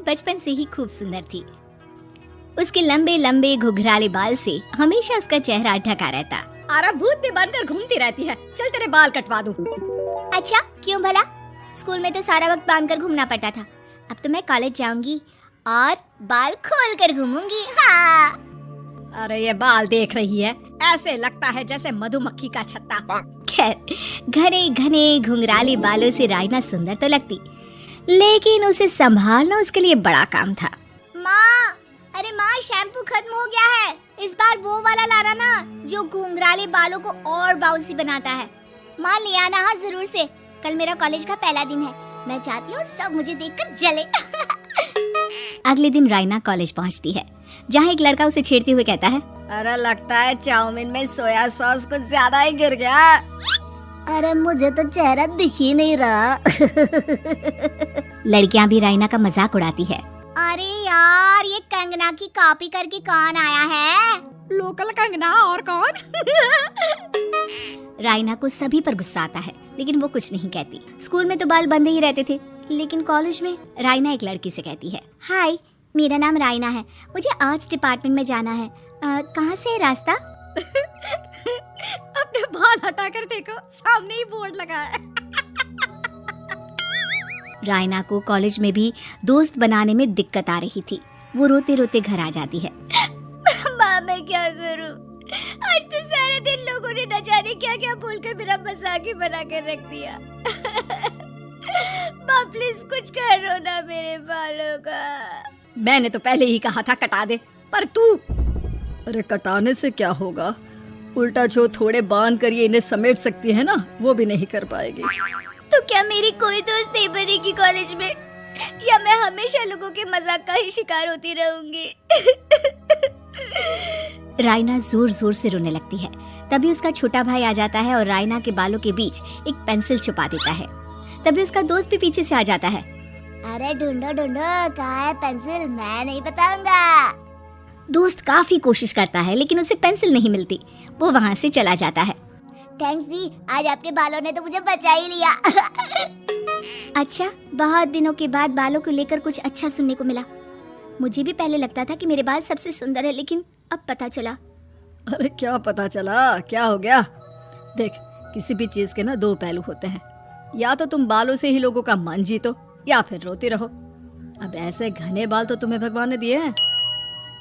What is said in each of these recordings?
बचपन से ही खूब सुंदर थी। उसके लंबे लंबे घुघराले बाल से हमेशा उसका चेहरा ढका रहता। अरे भूत ने बनकर घूमती रहती है, चल तेरे बाल कटवा दूं। अच्छा क्यों भला? स्कूल में तो सारा वक्त बांधकर घूमना पड़ता था। अब तो मैं कॉलेज जाऊंगी और बाल खोल कर घूमूंगी। हाँ। अरे ये बाल देख रही है, ऐसे लगता है जैसे मधुमक्खी का छत्ता। खैर, घने घने घुंघराले बालों से रायना सुंदर तो लगती, लेकिन उसे संभालना उसके लिए बड़ा काम था। माँ, अरे माँ, शैम्पू खत्म हो गया है। इस बार वो वाला लाना ना जो घुंघराले बालों को और बाउंसी बनाता है। माँ ले आना हाँ जरूर से। कल मेरा कॉलेज का पहला दिन है। मैं चाहती हूँ सब मुझे देखकर जले। अगले दिन रायना कॉलेज पहुँचती है, जहाँ एक लड़का उसे छेड़ते हुए कहता है, अरे लगता है चाउमीन में सोया सॉस कुछ ज्यादा ही गिर गया। अरे मुझे तो चेहरा दिख ही नहीं रहा। लड़कियां भी रायना का मजाक उड़ाती है। अरे यार, ये कंगना की कॉपी करके कौन आया है? लोकल कंगना और कौन? रायना को सभी पर गुस्सा आता है, लेकिन वो कुछ नहीं कहती। स्कूल में तो बाल बंधे ही रहते थे, लेकिन कॉलेज में रायना एक लड़की से कहती है, हाय, मेरा नाम रायना है, मुझे आर्ट्स डिपार्टमेंट में जाना है। कहाँ से है रास्ता? अपने बाल हटा कर देखो, सामने ही बोर्ड लगा है। रायना को कॉलेज में भी दोस्त बनाने में दिक्कत आ रही थी। वो रोते रोते घर आ जाती है। माँ, मैं क्या करूं? आज तो सारा दिन लोगों ने न जाने क्या क्या बोलकर मेरा मजाक ही बना कर रख दिया। माँ प्लीज कुछ करो ना मेरे बालों का। मैंने तो पहले ही कहा था कटा दे, पर तू। अरे कटाने से क्या होगा, उल्टा जो थोड़े बांध कर ये इन्हें समेट सकती है ना, वो भी नहीं कर पाएगी। तो क्या मेरी कोई दोस्त नहीं बनेगी कॉलेज में, या मैं हमेशा लोगों के मजाक का ही शिकार होती रहूंगी? रायना जोर जोर से रोने लगती है। तभी उसका छोटा भाई आ जाता है और रायना के बालों के बीच एक पेंसिल छुपा देता है। तभी उसका दोस्त भी पीछे से आ जाता है। अरे ढूंढो ढूंढो, कहाँ है पेंसिल? मैं नहीं बताऊंगा। दोस्त काफी कोशिश करता है, लेकिन उसे पेंसिल नहीं मिलती। वो वहाँ से चला जाता है। थैंक्स दी, आज आपके बालों ने तो मुझे बचा ही लिया। अच्छा, बहुत दिनों के बाद बालों को लेकर कुछ अच्छा सुनने को मिला। मुझे भी पहले लगता था कि मेरे बाल सबसे सुंदर है, लेकिन अब पता चला। अरे क्या पता चला, क्या हो गया? देख, किसी भी चीज के ना दो पहलू होते हैं। या तो तुम बालों से ही लोगों का मन जीतो, या फिर रोती रहो। अब ऐसे घने बाल तो तुम्हें भगवान ने दिए हैं।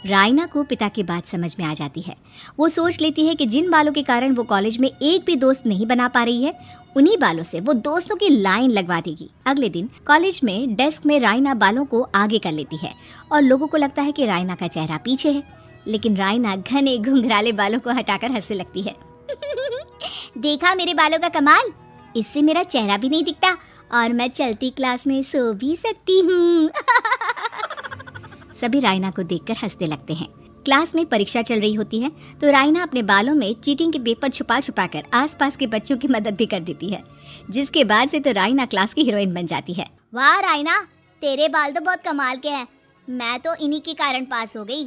रायना को पिता की बात समझ में आ जाती है। वो सोच लेती है कि जिन बालों के कारण वो कॉलेज में एक भी दोस्त नहीं बना पा रही है, उन्हीं बालों से वो दोस्तों की लाइन लगवा देगी। अगले दिन कॉलेज में डेस्क में रायना बालों को आगे कर लेती है और लोगों को लगता है कि रायना का चेहरा पीछे है, लेकिन रायना घने घुंघराले बालों को हटाकर हंसने लगती है। देखा मेरे बालों का कमाल, इससे मेरा चेहरा भी नहीं दिखता और मैं चलती क्लास में सो भी सकती हूँ। सभी रायना को देखकर हंसने लगते हैं। क्लास में परीक्षा चल रही होती है, तो रायना अपने बालों में चीटिंग के पेपर छुपा छुपा कर आसपास के बच्चों की मदद भी कर देती है, जिसके बाद से तो रायना क्लास की हीरोइन बन जाती है। वाह रायना, तेरे बाल तो बहुत कमाल के हैं। मैं तो इन्हीं के कारण पास हो गई।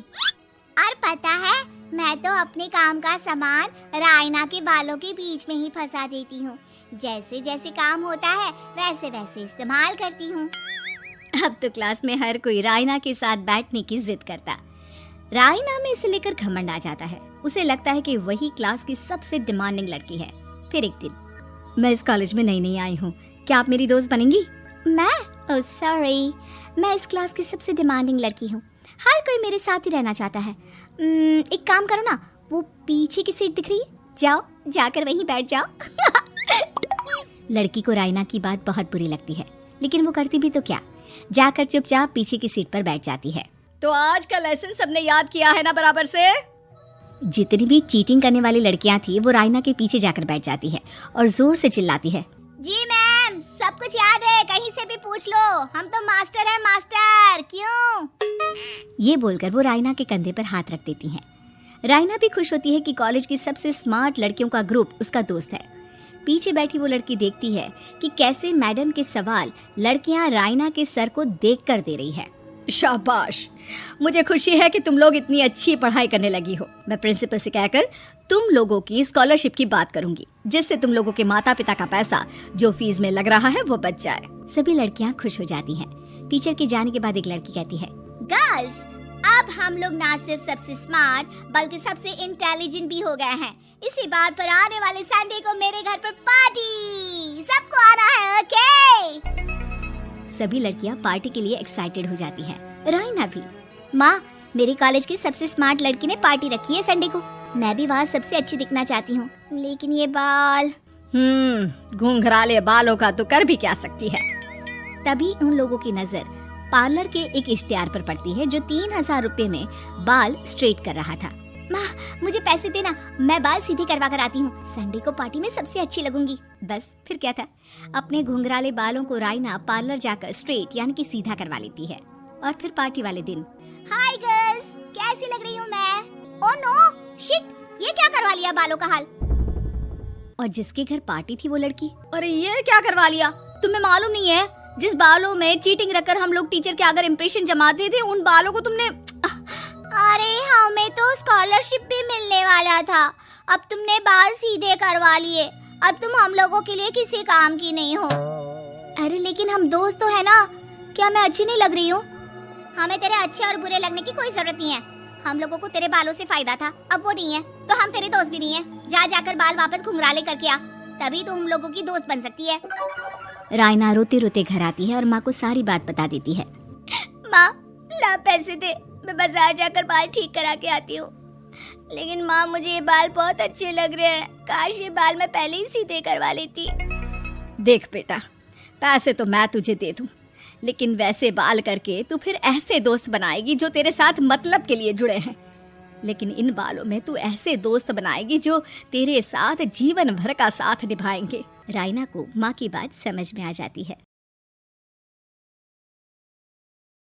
और पता है, मैं तो अपने काम का सामान रायना के बालों के बीच में ही फंसा देती हूँ। जैसे जैसे काम होता है वैसे वैसे इस्तेमाल करती हूँ। अब तो क्लास में हर कोई रायना के साथ बैठने की जिद करता। रायना में इसे लेकर घमंड आ जाता है। उसे लगता है कि वही क्लास की सबसे डिमांडिंग लड़की है। फिर एक दिन, मैं इस कॉलेज में नई नई आई हूँ, क्या आप मेरी दोस्त बनेंगी? मैं? ओह सॉरी, मैं इस क्लास की सबसे डिमांडिंग लड़की हूँ। हर कोई मेरे साथ ही रहना चाहता है। एक काम करो ना, वो पीछे की सीट दिख रही है, जाओ जाकर वहीं बैठ जाओ। लड़की को रायना की बात बहुत बुरी लगती है, लेकिन वो करती भी तो क्या, जाकर चुपचाप पीछे की सीट पर बैठ जाती है। तो आज का लेसन सबने याद किया है ना बराबर से? जितनी भी चीटिंग करने वाली लड़कियां थी, वो रायना के पीछे जाकर बैठ जाती है और जोर से चिल्लाती है, जी मैम, सब कुछ याद है, कहीं से भी पूछ लो, हम तो मास्टर हैं मास्टर, क्यों? ये बोलकर वो रायना के कंधे पर हाथ रख देती हैं। रायना भी खुश होती है कि कॉलेज की सबसे स्मार्ट लड़कियों का ग्रुप उसका दोस्त है। पीछे बैठी वो लड़की देखती है कि कैसे मैडम के सवाल लड़कियां रायना के सर को देखकर दे रही है। शाबाश, मुझे खुशी है कि तुम लोग इतनी अच्छी पढ़ाई करने लगी हो। मैं प्रिंसिपल से कहकर तुम लोगों की स्कॉलरशिप की बात करूंगी, जिससे तुम लोगों के माता पिता का पैसा जो फीस में लग रहा है वो बच जाए। सभी लड़कियां खुश हो जाती हैं। टीचर के जाने के बाद एक लड़की कहती है, गर्ल्स, अब हम लोग ना सिर्फ सबसे स्मार्ट बल्कि सबसे इंटेलिजेंट भी हो गए हैं। इसी बात पर आने वाले संडे को मेरे घर पर पार्टी, सबको आना है, ओके? सभी लड़कियां पार्टी के लिए एक्साइटेड हो जाती हैं। राइना भी। माँ, मेरे कॉलेज की सबसे स्मार्ट लड़की ने पार्टी रखी है संडे को। मैं भी वहाँ सबसे अच्छी दिखना चाहती हूँ, लेकिन ये बाल। घुंघराले बालों का तो कर भी क्या सकती है। तभी उन लोगों की नजर पार्लर के एक इश्तिहार पर पड़ती है जो 3000 रुपए में बाल स्ट्रेट कर रहा था। माँ, मुझे पैसे देना, मैं बाल सीधे करवा कर आती हूँ। संडे को पार्टी में सबसे अच्छी लगूंगी। बस फिर क्या था, अपने घुंघराले बालों को राइना पार्लर जाकर स्ट्रेट यानी कि सीधा करवा लेती है। और फिर पार्टी वाले दिन, हाय गर्ल्स, कैसी लग रही हूँ मैं? ओह नो, शिट, ये क्या करवा लिया बालों का हाल? और जिसके घर पार्टी थी वो लड़की, अरे ये क्या करवा लिया? तुम्हें मालूम नहीं है जिस बालों में चीटिंग रखकर हम लोग टीचर के अगर इम्प्रेशन जमाते थे उन बालों को तुमने। अरे हमें तो स्कॉलरशिप भी मिलने वाला था, अब तुमने बाल सीधे करवा लिए। अब तुम हम लोगों के लिए किसी काम की नहीं हो। अरे लेकिन हम दोस्त तो है ना, क्या मैं अच्छी नहीं लग रही हूँ? हमें तेरे अच्छे और बुरे लगने की कोई जरूरत नहीं है। हम लोगों को तेरे बालों से फायदा था, अब वो नहीं है तो हम तेरे दोस्त भी नहीं है। जा जाकर बाल वापस घुंघराले करके आ, तभी तो हम लोगों की दोस्त बन सकती है। राइना रोते रोते घर आती है और माँ को सारी बात बता देती है। माँ, ला पैसे दे, मैं बाजार जाकर बाल ठीक करा के आती हूँ। लेकिन माँ, मुझे ये बाल बहुत अच्छे लग रहे हैं, काश ये बाल मैं पहले ही सीधे करवा लेती। देख बेटा, पैसे तो मैं तुझे दे दूं, लेकिन वैसे बाल करके तू फिर ऐसे दोस्त बनाएगी जो तेरे साथ मतलब के लिए जुड़े हैं। लेकिन इन बालों में तू ऐसे दोस्त बनाएगी जो तेरे साथ जीवन भर का साथ निभाएंगे। राइना को माँ की बात समझ में आ जाती है।